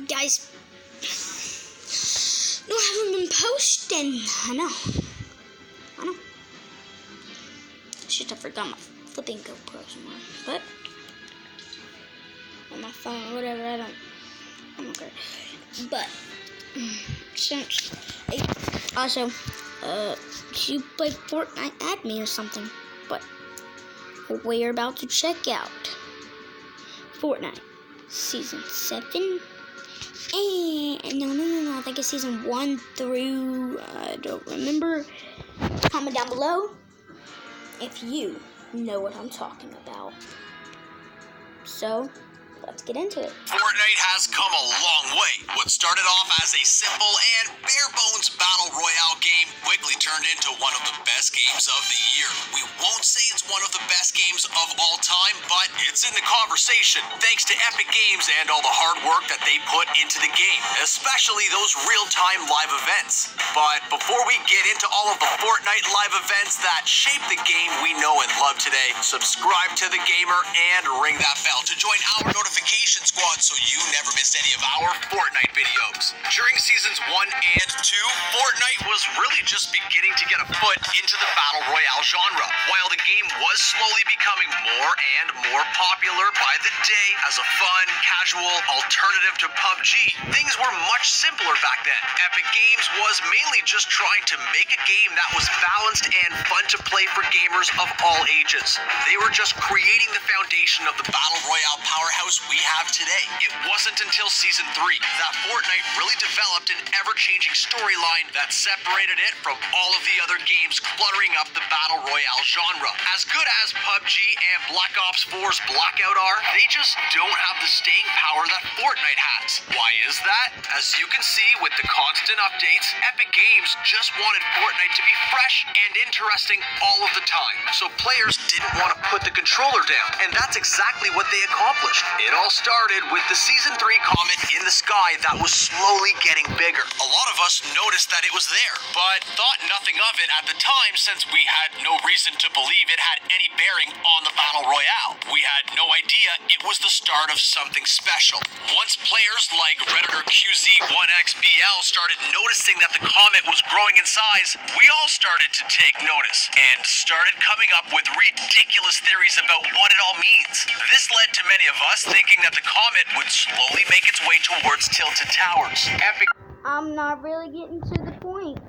Guys, no, I haven't been posting. I know. Shit, I forgot my flipping GoPro somewhere. But on my phone or whatever, I don't care. But since also you play Fortnite, add me or something. But we're about to check out Fortnite Season 7. And no, I think it's Season 1 through, I don't remember. Comment down below if you know what I'm talking about. So, let's get into it. Fortnite has come a long way. What started off as a simple and bare-bones battle royale game quickly turned into one of the best games of the year. We won't say it's one of the best games of all time, but it's in the conversation thanks to Epic Games and all the hard work that they put into the game, especially those real-time live events. But before we get into all of the Fortnite live events that shape the game we know and love today, subscribe to The Gamer and ring that bell to join our notification squad so you never miss any of our Fortnite videos. During Seasons 1 and 2, Fortnite was really just beginning to get a foot into the Battle Royale genre, while the game was slowly becoming more and more popular by the day as a fun, casual alternative to PUBG. Things were much simpler back then. Epic Games was mainly just trying to make a game that was balanced and fun to play for gamers of all ages. They were just creating the foundation of the Battle Royale powerhouse we have today. It wasn't until Season 3 that Fortnite really developed an ever-changing storyline that separated it from all of the other games cluttering up the Battle Royale genre. As good as PUBG and Black Ops 4's Blackout are, they just don't have the staying power that Fortnite has. Why is that? As you can see with the constant updates, Epic Games just wanted Fortnite to be fresh and interesting all of the time, so players didn't want to put the controller down, and that's exactly what they accomplished. It all started with the Season 3 comet in the sky that was slowly getting bigger. A lot of us noticed that it was there, but thought nothing of it at the time since we had no reason to believe it had any bearing on the Battle Royale. We had no idea it was the start of something special. Once players like Redditor QZ1XBL started noticing that the comet was growing in size, we all started to take notice and started coming up with ridiculous theories about what it all means. This led to many of us thinking that the comet would slowly make its way towards Tilted Towers. Epic. I'm not really getting to the point.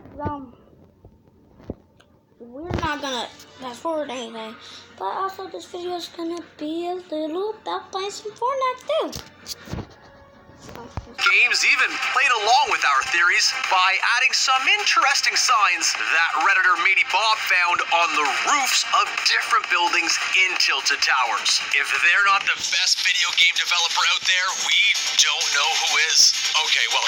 We're not gonna fast forward anything, but also this video is gonna be a little about playing some Fortnite too. Games even played along with our theories by adding some interesting signs that Redditor Matey Bob found on the roofs of different buildings in Tilted Towers. If they're not the best video game developer out there, we don't know who is. Okay, well,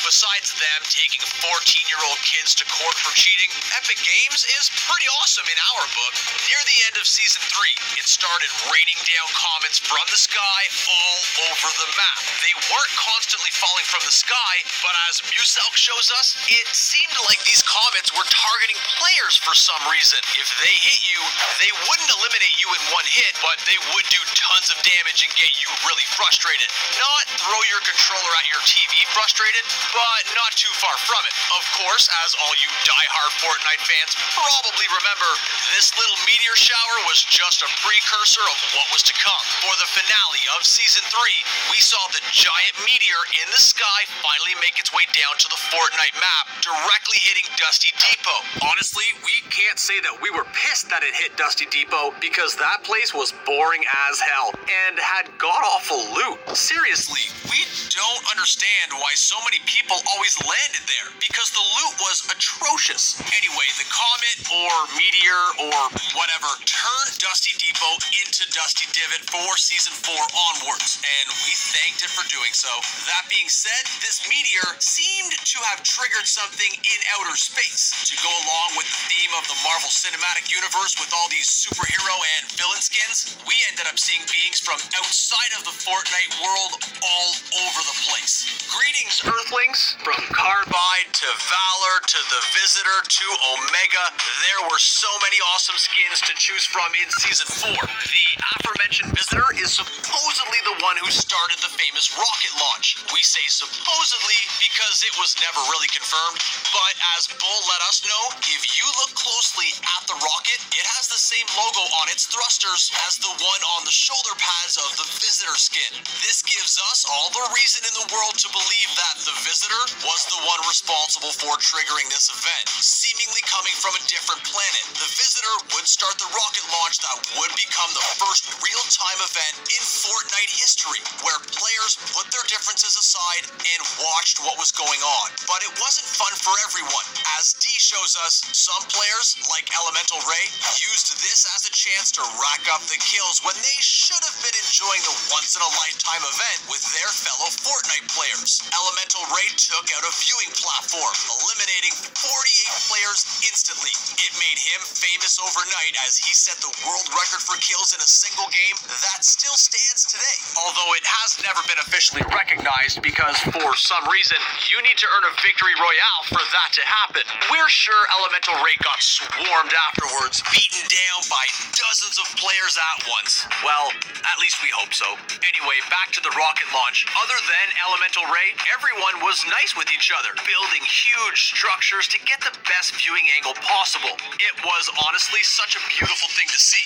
besides them taking 14-year-old kids to court for cheating, Epic Games is pretty awesome in our book. Near the end of Season 3, it started raining down comets from the sky all over the map. They weren't constantly falling from the sky, but as Muselk shows us, it seemed like these comets were targeting players for some reason. If they hit you, they wouldn't eliminate you in one hit, but they would do tons of damage and get you really frustrated. Not throw your controller at your TV frustrated, but not too far from it. Of course, as all you die-hard Fortnite fans probably remember, this little meteor shower was just a precursor of what was to come. For the finale of Season 3, we saw the giant meteor in the sky finally make its way down to the Fortnite map, directly hitting Dusty Depot. Honestly, we can't say that we were pissed that it hit Dusty Depot because that place was boring as hell and had god-awful loot. Seriously, we don't understand why so many people always landed there, because the loot was atrocious. Anyway, the comet or meteor or whatever turned Dusty Depot into Dusty Divot for Season 4 onwards, and we thanked it for doing so. That being said, this meteor seemed to have triggered something in outer space. To go along with the theme of the Marvel Cinematic Universe with all these superhero and villain skins, we ended up seeing beings from outside of the Fortnite world all over the place. Greetings, Earthlings. From Carbide to Valor to the Visitor to Omega, there were so many awesome skins to choose from in Season 4. The aforementioned Visitor is supposedly the one who started the famous rocket launch. We say supposedly because it was never really confirmed, but as Bull let us know, if you look closely at the rocket, it has the same logo on its thrusters as the one on the shoulder pads of the Visitor skin. This gives us all the reason in the world to believe that the Visitor was the one responsible for triggering this event, seemingly coming from a different planet. The Visitor would start the rocket launch that would become the first real-time event in Fortnite history, where players put their differences aside and watched what was going on. But it wasn't fun for everyone. As D shows us, some players, like Elemental Ray, used this as a chance to rack up the kills when they should have been enjoying the once-in-a-lifetime event with their fellow Fortnite players. Elemental Ray took out a viewing platform, eliminating 48 players instantly. It made him famous overnight as he set the world record for kills in a single game that still stands today. Although it has never been officially recognized because for some reason you need to earn a victory royale for that to happen. We're sure Elemental Ray got swarmed afterwards, beaten down by dozens of players at once. Well, at least we hope so. Anyway, back to the rocket launch. Other than Elemental Ray, everyone was nice with each other, building huge structures to get the best viewing angle possible. It was honestly such a beautiful thing to see.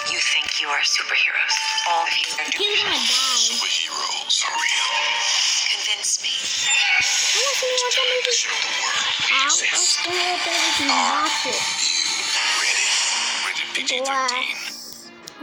You think you are superheroes. All of you are He's gonna die. Superheroes are real. Convince me. I want to watch that movie. Show the world. I'll still watch it. Ready? Rated PG-13.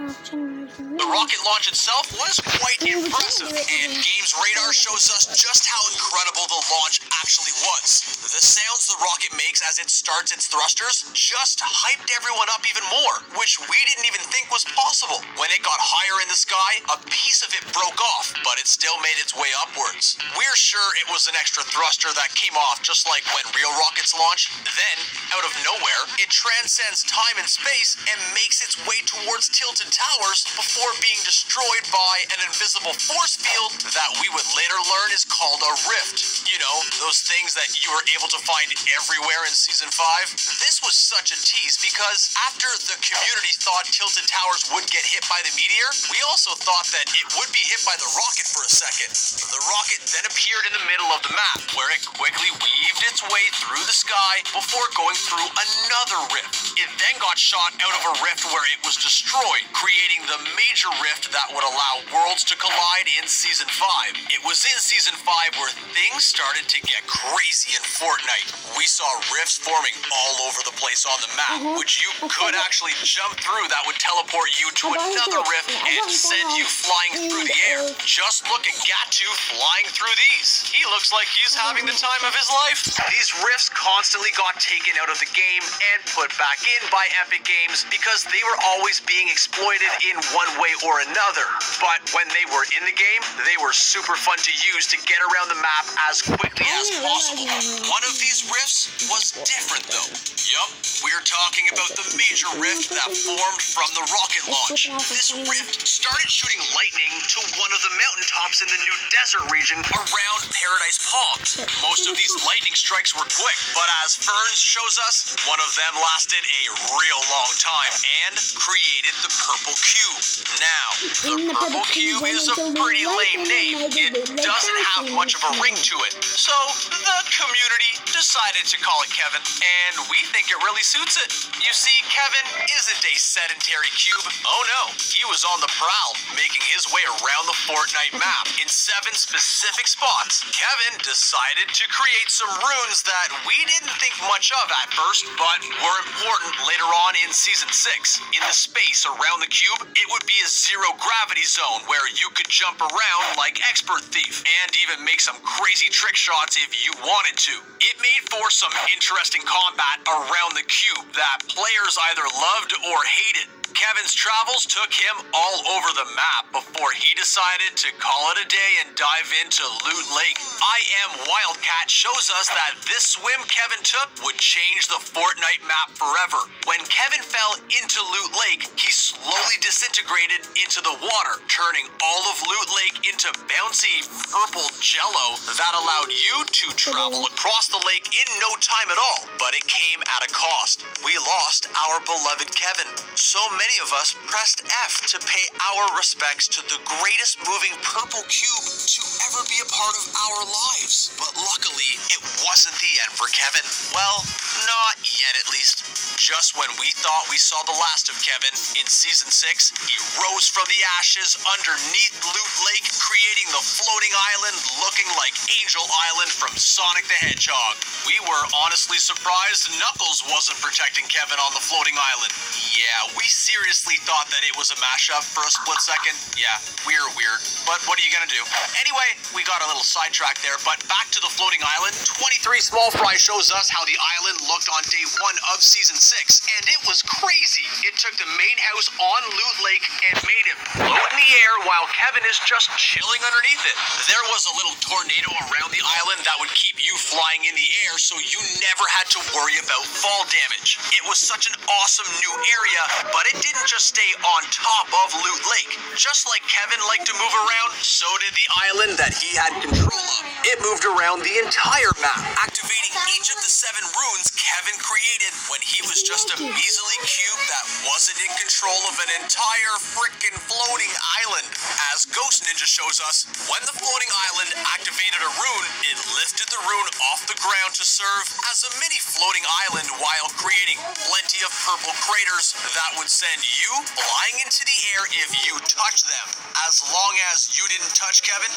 The rocket launch itself was quite impressive, and Games Radar shows us just how incredible the launch actually was. The sounds the rocket makes as it starts its thrusters just hyped everyone up even more, which we didn't even think was possible. When it got higher in the sky, a piece of it broke off, but it still made its way upwards. We're sure it was an extra thruster that came off just like when real rockets launch. Then, out of nowhere, it transcends time and space and makes its way towards tilted towers before being destroyed by an invisible force field that we would later learn is called a rift. You know, those things that you were able to find everywhere in Season 5? This was such a tease because after the community thought tilted towers would get hit by the meteor, we also thought that it would be hit by the rocket for a second. The rocket then appeared in the middle of the map, where it quickly weaved its way through the sky before going through another rift. It then got shot out of a rift where it was destroyed, creating the major rift that would allow worlds to collide in Season 5. It was in Season 5 where things started to get crazy in Fortnite. We saw rifts forming all over the place on the map, which you could actually jump through that would teleport you to another rift and send you flying through the air. Just look at Gatu flying through these. He looks like he's having the time of his life. These rifts constantly got taken out of the game and put back in by Epic Games because they were always being exploited in one way or another. But when they were in the game, they were super fun to use to get around the map as quickly as possible. One of these rifts was different though. Yup, we're talking about the major rift that formed from the rocket launch. This rift started shooting lightning to one of the mountaintops in the new desert region around Paradise Palms. Most of these lightning strikes were quick, but as Ferns shows us, one of them lasted a real long time and created the Purple Cube. Now, the Purple Cube is a pretty lame name. It doesn't have much of a ring to it. So, the community decided to call it Kevin, and we think it really suits it. You see, Kevin isn't a sedentary cube. Oh no, he was on the prowl, making his way around the Fortnite map in 7 specific spots. Kevin decided to create some runes that we didn't think much of at first, but were important later on in Season 6. In the space around the cube, it would be a zero-gravity zone where you could jump around like Expert Thief, and even make some crazy trick shots if you wanted to. It made for some interesting combat around the cube that players either loved or hated. Kevin's travels took him all over the map before he decided to call it a day and dive into Loot Lake. I Am Wildcat shows us that this swim Kevin took would change the Fortnite map forever. When Kevin fell into Loot Lake, he slowly disintegrated into the water, turning all of Loot Lake into bouncy purple jello that allowed you to travel across the lake in no time at all. But it came at a cost. We lost our beloved Kevin. So many of us pressed F to pay our respects to the greatest moving purple cube to ever be a part of our lives. But luckily, it wasn't the end for Kevin. Well, not yet at least. Just when we thought we saw the last of Kevin, in Season 6, he rose from the ashes underneath Loot Lake, creating the floating island looking like Angel Island from Sonic the Hedgehog. We were honestly surprised Knuckles wasn't protecting Kevin on the floating island. Yeah, we seriously thought that it was a mashup for a split second. Yeah, we're weird. But what are you gonna do? Anyway, we got a little sidetracked there, but back to the floating island. 23 Small Fry shows us how the island looked on day 1 of Season 6, and it was crazy. It took the main house on Loot Lake and made it float in the air while Kevin is just chilling underneath it. There was a little tornado around the island that would keep you flying in the air, so you never had to worry about fall damage. It was such an awesome new area, but it didn't just stay on top of Loot Lake. Just like Kevin liked to move around, so did the island that he had control of. It moved around the entire map, activating each of the 7 runes Kevin created when he was just a measly cube that wasn't in control of an entire frickin' floating island. As Ghost Ninja shows us, when the floating island activated a rune, it lifted the rune off the ground to serve as a mini floating island while creating plenty of purple craters that would send you flying into the air if you touch them. As long as you didn't touch Kevin,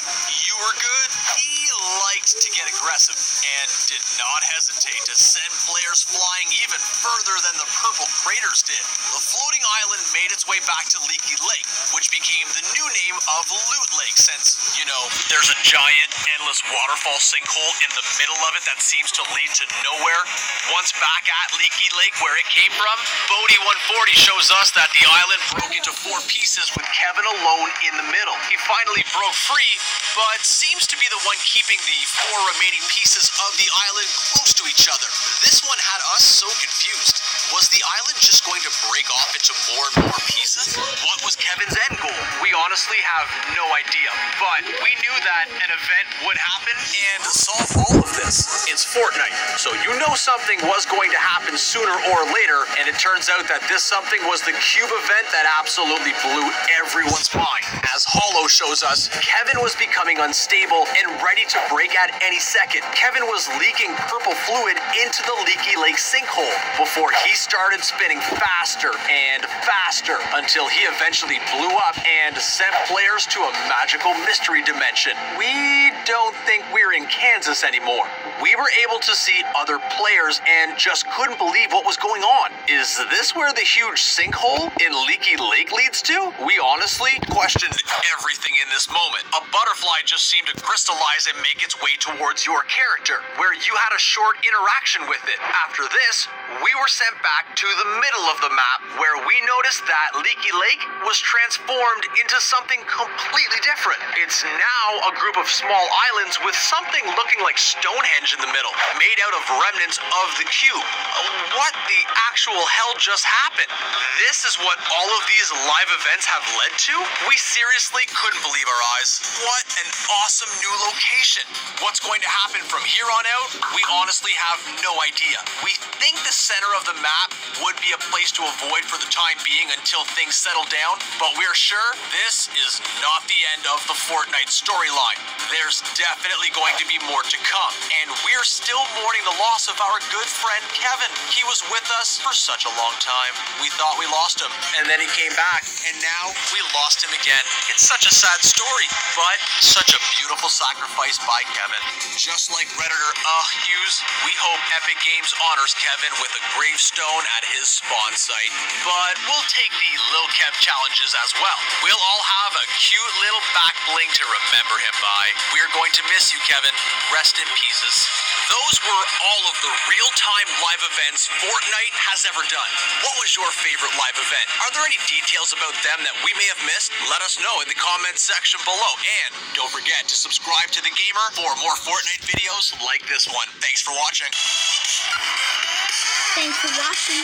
you were good. He liked to get aggressive and did not hesitate to send players flying even further than the purple craters did. The floating island made its way back to Leaky Lake, which became the new name of Loot Lake since, you know, there's a giant, endless waterfall sinkhole in the middle of it that seems to lead to nowhere. Once back at Leaky Lake where it came from, Bodie 140 shows us that the island broke into 4 pieces with Kevin alone in the middle. He finally broke free, but seems to be the one keeping the 4 remaining pieces of the island close to each other. This one had us so confused. Was the island just going to break off into more and more pieces? What was Kevin's end goal? We honestly have no idea, but we knew that an event would happen and solve all of this. It's Fortnite, so you know something was going to happen sooner or later, and it turns out that this something was the cube event that absolutely blew everyone's mind. As Hollow shows us, Kevin was becoming unstable and ready to break at any second. Kevin was leaking purple fluid into the Leaky Lake sinkhole before he started spinning faster and faster until he eventually blew up and sent players to a magical mystery dimension. We don't think we're in Kansas anymore. We were able to see other players and just couldn't believe what was going on. Is this where the huge sinkhole in Leaky Lake leads to? We honestly questioned everything in this moment. A butterfly just seemed to crystallize and make its way towards your character, where you had a short interaction with it. After this, we were sent back to the middle of the map, where we noticed that Leaky Lake was transformed into something completely different. It's now a group of small islands with something looking like Stonehenge in the middle, made out of remnants of the cube. What the actual hell just happened? This is what all of these live events have led to? We seriously couldn't believe our eyes. What an awesome new location. What's going to happen from here on out? We honestly have no idea. We think the center of the map would be a place to avoid for the time being until things settle down, but we're sure this is not the end of the Fortnite storyline. There's definitely going to be more to come, and we're still mourning the loss of our good friend Kevin. He was with us for such a long time. We thought we lost him, and then he came back, and now we lost him again. It's such a sad story, but such a beautiful sacrifice by Kevin. Just like Redditor Hughes, we hope Epic Games honors Kevin with a gravestone at his spawn site. But we'll take the Lil Kev challenges as well. We'll all have a cute little back bling to remember him by. We're going to miss you, Kevin. Rest in pieces. Those were all of the real-time live events Fortnite has ever done. What was your favorite live event? Are there any details about them that we may have missed? Let us know in the comments section below. And don't forget to subscribe to The Gamer for more Fortnite videos like this one. Thanks for watching. Thanks for watching.